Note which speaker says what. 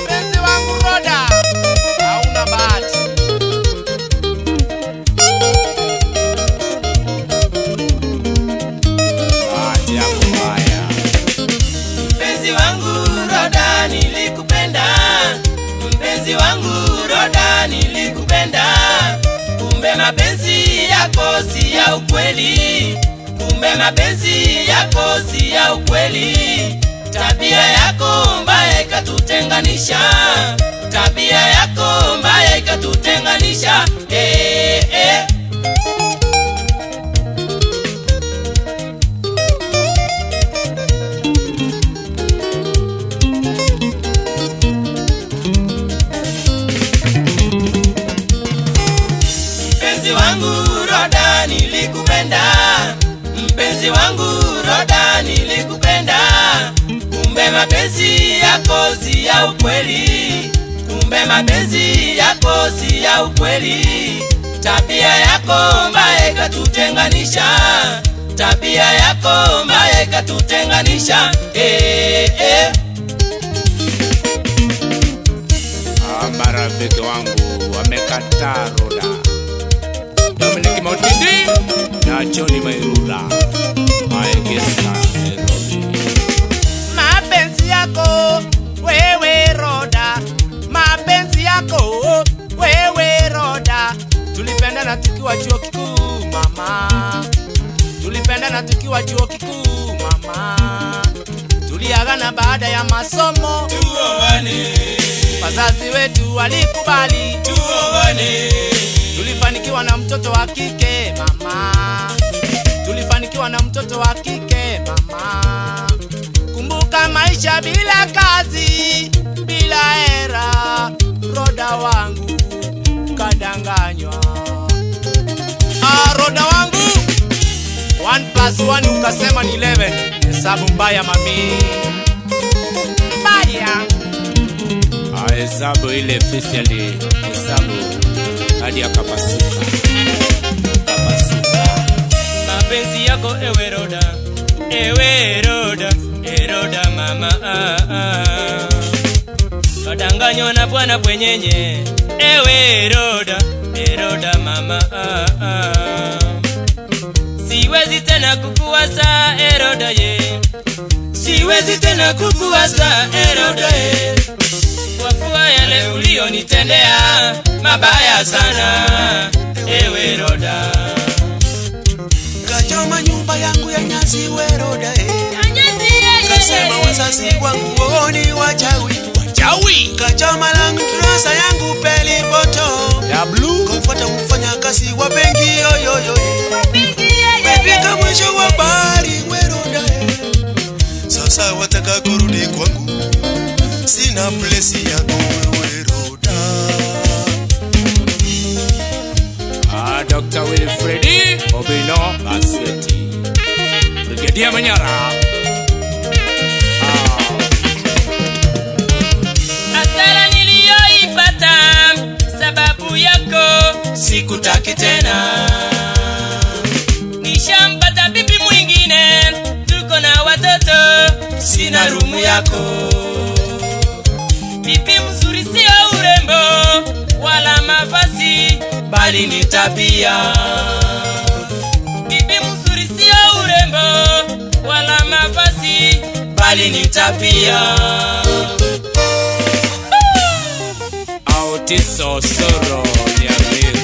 Speaker 1: Mpenzi wangu Roda, hauna bahati. Bahati yako mbaya.
Speaker 2: Mpenzi wangu Roda, nilikupenda. Mpenzi wangu Roda, nilikupenda. Kumbe mapenzi yako si ya ukweli. Kumbe mapenzi yako si ya ukweli. Tabia yako mbaya ikatutenganisha. Tabia yako mbaya ikatutenganisha. Mpenzi wangu Roda, nilikupenda. Mpenzi wangu Roda, nilikupenda. Kumbe mapenzi yako si ya ukweli. Kumbe mapenzi yako si ya ukweli. Tabia yako mbaya ikatutenganisha. Tabia yako mbaya ikatutenganisha.
Speaker 1: Marafiki wangu wamekataa Roda. Dominic Motindi na Johnny Mairula, Maegesa Nairobi. Mapenzi yako wewe Roda, mapenzi yako wewe Roda. Tulipendana tukiwa chuo kikuu mama. Tulipendana tukiwa chuo kikuu mama. Tuliagana baada ya masomo
Speaker 2: Tuoane.
Speaker 1: Wazazi wetu walikubali
Speaker 2: Tuoane.
Speaker 1: Tulifanikiwa na mtoto wa kike mama. Tulifanikiwa na mtoto wa kike mama. Kumbuka maisha bila kazi, bila hera. Roda wangu kadanganywa. Roda wangu 1+1 ukasema ni 11. Hesabu mbaya mami. Mbaya. Hesabu ile officially. Hesabu hadi akapasuka. Kapasuka.
Speaker 2: Mapenzi yako ewe Roda. Ewe Roda. Roda mama. Kadanganywa na bwana bwenyenye. Ewe Roda. Roda mama. Siwezi tena kukuwaza Roda ye. Siwezi tena kukuwaza Roda ye. Kwa kuwa yale ulionitendea mabaya sana. Ewe Roda.
Speaker 3: Kachoma nyumba yangu ya nyasi we Roda. Kasema wazazi wangu ni wachawi. Kachoma langu trosa yangu peli poto. Kumfuata kufanya kazi wa benki yoyoyo. Mefika mwisho wa bahari we Roda. Sasa wataka kurudi kwangu. Sina place yangu we Roda.
Speaker 1: Dr. Wilfredi Obino Basweti, Brigadier Manyara.
Speaker 2: Hasara niliyoipata sababu yako sikutaki tena. Nishampata bibi mwingine, tuko na watoto, sina rumu yako. Bibi mzuri sio urembo wala mavazi, bali ni tabia. Bibi mzuri sio urembo wala mavazi, bali ni tabia.
Speaker 1: Autiso Soro Nyamira.